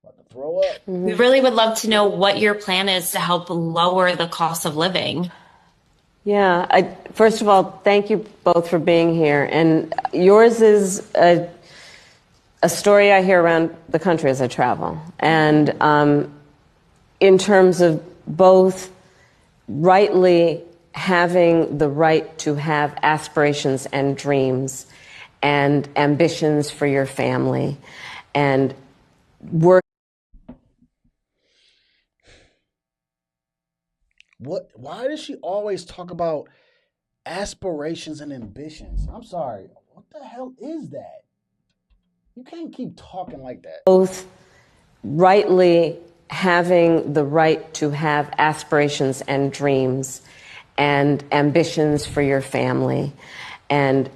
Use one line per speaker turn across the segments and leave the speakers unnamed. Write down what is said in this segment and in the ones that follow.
About to throw up.
We really would love to know what your plan is to help lower the cost of living.
Yeah, first of all, thank you both for being here. And yours is a story I hear around the country as I travel. And in terms of both rightly having the right to have aspirations and dreams and ambitions for your family and work.
Why does she always talk about aspirations and ambitions? I'm sorry. What the hell is that? You can't keep talking like that.
Both rightly having the right to have aspirations and dreams and ambitions for your family and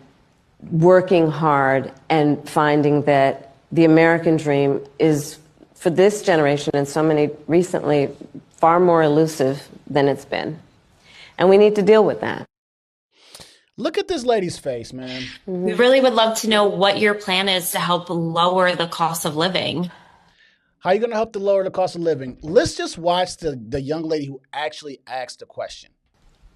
working hard and finding that the American dream is, for this generation and so many recently, far more elusive than it's been. And we need to deal with that.
Look at this lady's face, man.
We really would love to know what your plan is to help lower the cost of living.
How are you going to help to lower the cost of living? Let's just watch the young lady who actually asked the question.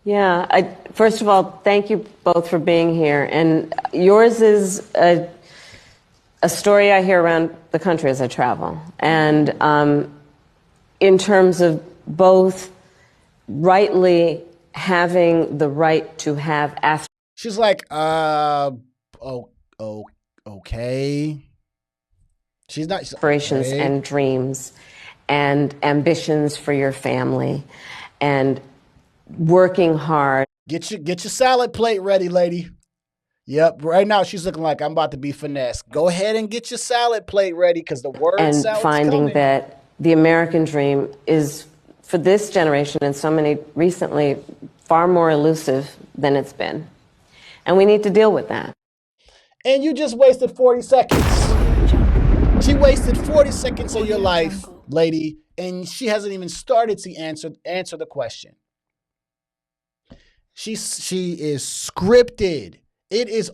Yeah, first of all, thank you both for being here. And yours is a story I hear around the country as I travel. And in terms of both rightly having the right to have aspirations.
She's like, okay. She's not
aspirations and dreams and ambitions for your family and working hard.
Get your salad plate ready, lady. Yep, right now she's looking like I'm about to be finessed. Go ahead and get your salad plate ready because the word
and
salad's
finding
coming.
That the American dream is, for this generation and so many recently, far more elusive than it's been. And we need to deal with that.
And you just wasted 40 seconds. She wasted 40 seconds of your life, lady, and she hasn't even started to answer the question. She is scripted. It is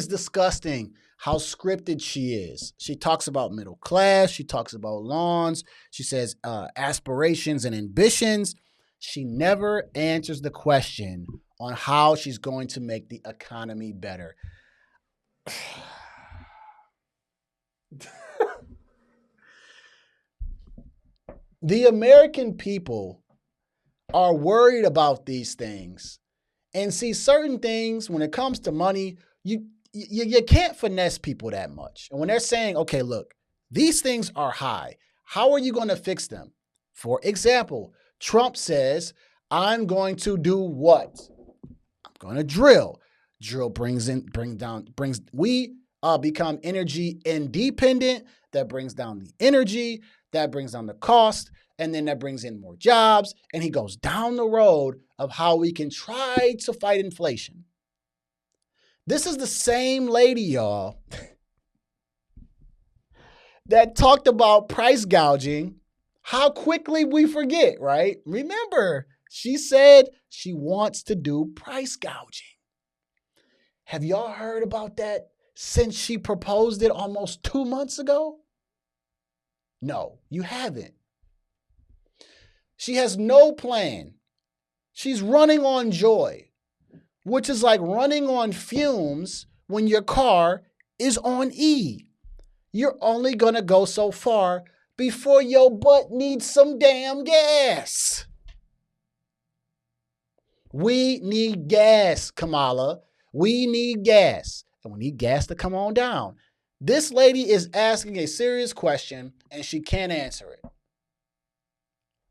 disgusting how scripted she is. She talks about middle class. She talks about lawns. She says aspirations and ambitions. She never answers the question on how she's going to make the economy better. The American people are worried about these things and see certain things when it comes to money, you can't finesse people that much. And when they're saying, okay, look, these things are high, how are you going to fix them? For example, Trump says, I'm going to do what? I'm going to drill. Drill we become energy independent. That brings down the energy, that brings down the cost, and then that brings in more jobs. And he goes down the road of how we can try to fight inflation. This is the same lady, y'all, that talked about price gouging. How quickly we forget, right? Remember, she said she wants to do price gouging. Have y'all heard about that since she proposed it almost 2 months ago? No, you haven't. She has no plan. She's running on joy, which is like running on fumes when your car is on E. You're only going to go so far before your butt needs some damn gas. We need gas, Kamala. We need gas. And we need gas to come on down. This lady is asking a serious question and she can't answer it.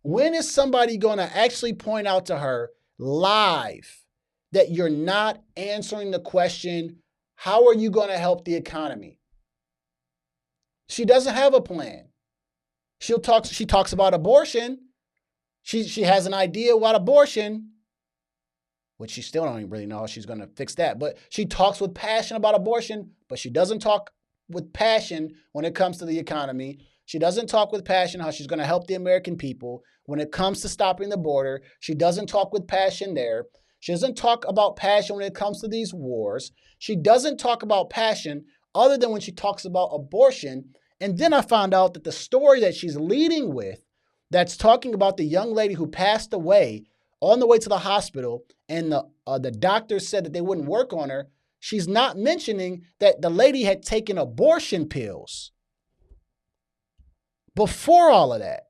When is somebody going to actually point out to her live that you're not answering the question, how are you going to help the economy? She doesn't have a plan. She talks about abortion. She has an idea about abortion, which she still don't even really know how she's going to fix that. But she talks with passion about abortion, but she doesn't talk with passion when it comes to the economy. She doesn't talk with passion how she's going to help the American people. When it comes to stopping the border, she doesn't talk with passion there. She doesn't talk about passion when it comes to these wars. She doesn't talk about passion other than when she talks about abortion. And then I found out that the story that she's leading with, that's talking about the young lady who passed away on the way to the hospital, and the doctor said that they wouldn't work on her. She's not mentioning that the lady had taken abortion pills before all of that.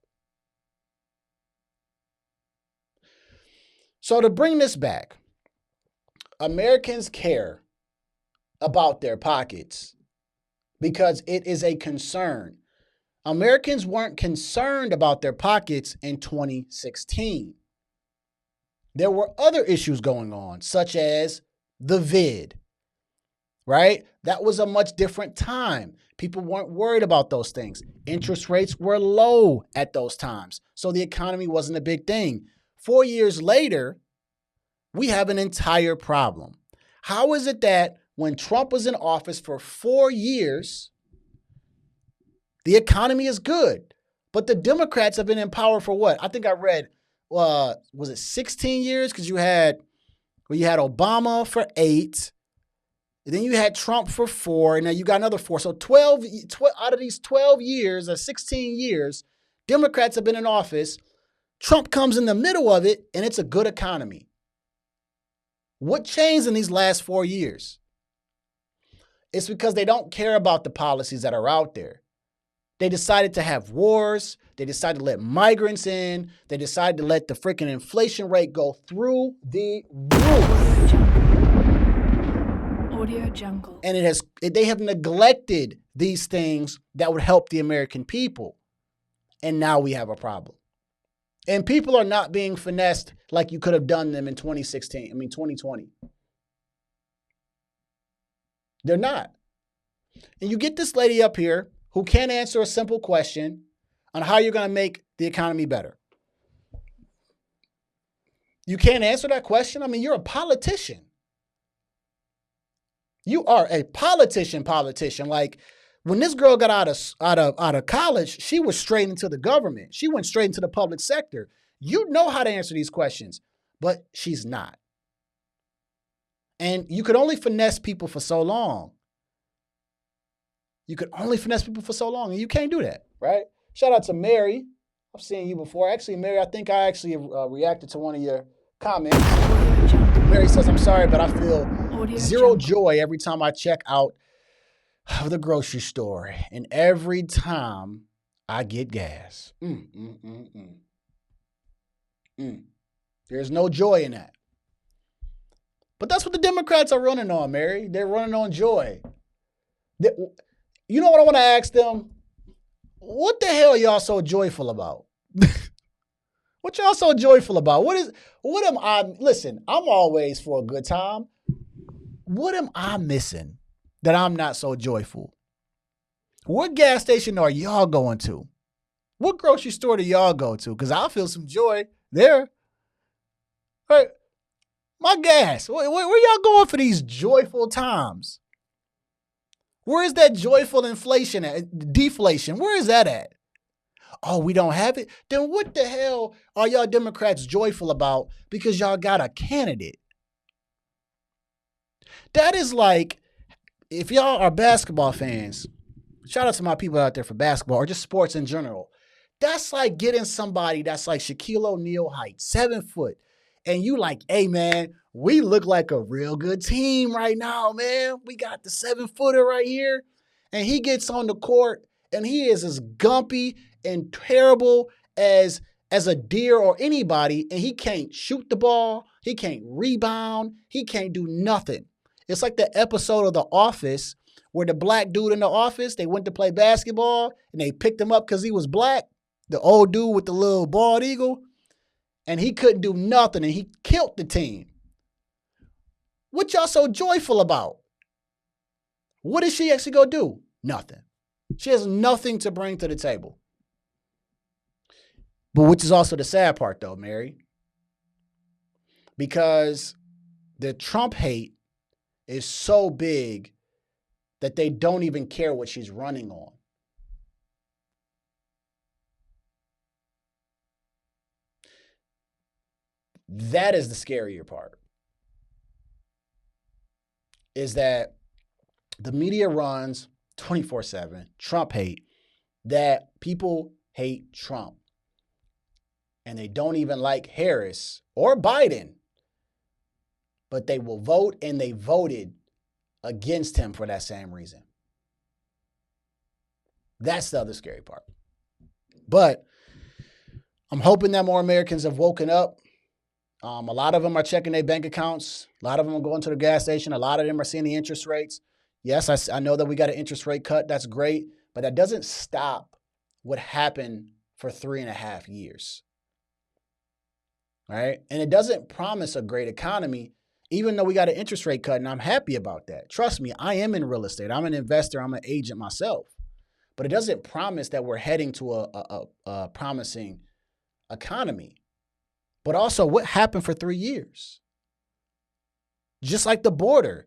So to bring this back, Americans care about their pockets because it is a concern. Americans weren't concerned about their pockets in 2016. There were other issues going on, such as the vid, right? That was a much different time. People weren't worried about those things. Interest rates were low at those times, so the economy wasn't a big thing. 4 years later, we have an entire problem. How is it that when Trump was in office for 4 years, the economy is good, but the Democrats have been in power for what? I think I read, was it 16 years? Because you had Obama for 8, and then you had Trump for 4, and now you got another 4. So 12 out of these 12 years or 16 years, Democrats have been in office. Trump comes in the middle of it, and it's a good economy. What changed in these last 4 years? It's because they don't care about the policies that are out there. They decided to have wars. They decided to let migrants in. They decided to let the freaking inflation rate go through the roof.
Audio Jungle.
And they have neglected these things that would help the American people. And now we have a problem. And people are not being finessed like you could have done them in 2020. They're not. And you get this lady up here who can't answer a simple question on how you're going to make the economy better. You can't answer that question? I mean, you're a politician. You are a politician. Like, when this girl got out of college, she was straight into the government. She went straight into the public sector. You know how to answer these questions, but she's not. And you could only finesse people for so long. And you can't do that, right? Shout out to Mary. I've seen you before. Actually, Mary, I think I actually reacted to one of your comments. Mary says, I'm sorry, but I feel zero joy every time I check out of the grocery store and every time I get gas. There's no joy in that. But that's what the Democrats are running on, Mary. They're running on joy. You know what I want to ask them? What the hell are y'all so joyful about? What y'all so joyful about? Listen, I'm always for a good time. What am I missing that I'm not so joyful? What gas station are y'all going to? What grocery store do y'all go to? Because I feel some joy there. Right. My gas. Where y'all going for these joyful times? Where is that joyful inflation at? Deflation. Where is that at? Oh, we don't have it? Then what the hell are y'all Democrats joyful about because y'all got a candidate? That is like, if y'all are basketball fans, shout out to my people out there for basketball or just sports in general. That's like getting somebody that's like Shaquille O'Neal height, 7 foot. And you like, hey, man, we look like a real good team right now, man. We got the 7-footer right here. And he gets on the court and he is as gumpy and terrible as a deer or anybody. And he can't shoot the ball. He can't rebound. He can't do nothing. It's like the episode of The Office where the black dude in the office, they went to play basketball and they picked him up because he was black. The old dude with the little bald eagle. And he couldn't do nothing, and he killed the team. What y'all so joyful about? What is she actually going to do? Nothing. She has nothing to bring to the table. But which is also the sad part, though, Mary. Because the Trump hate is so big that they don't even care what she's running on. That is the scarier part, is that the media runs 24/7, Trump hate, that people hate Trump and they don't even like Harris or Biden, but they will vote, and they voted against him for that same reason. That's the other scary part. But I'm hoping that more Americans have woken up. A lot of them are checking their bank accounts. A lot of them are going to the gas station. A lot of them are seeing the interest rates. Yes, I know that we got an interest rate cut. That's great. But that doesn't stop what happened for 3.5 years. Right? And it doesn't promise a great economy, even though we got an interest rate cut, and I'm happy about that. Trust me, I am in real estate. I'm an investor. I'm an agent myself. But it doesn't promise that we're heading to a promising economy. But also, what happened for 3 years? Just like the border.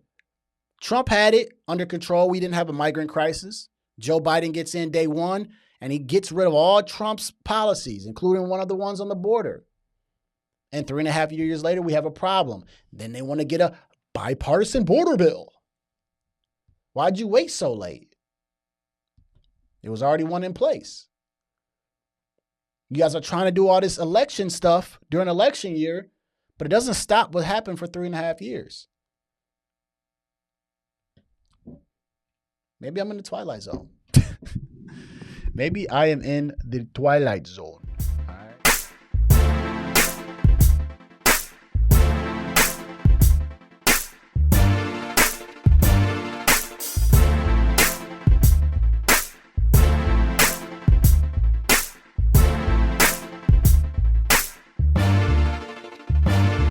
Trump had it under control. We didn't have a migrant crisis. Joe Biden gets in day one, and he gets rid of all Trump's policies, including one of the ones on the border. And 3.5 years later, we have a problem. Then they want to get a bipartisan border bill. Why'd you wait so late? There was already one in place. You guys are trying to do all this election stuff during election year, but it doesn't stop what happened for 3.5 years. Maybe I'm in the Twilight Zone. Maybe I am in the Twilight Zone.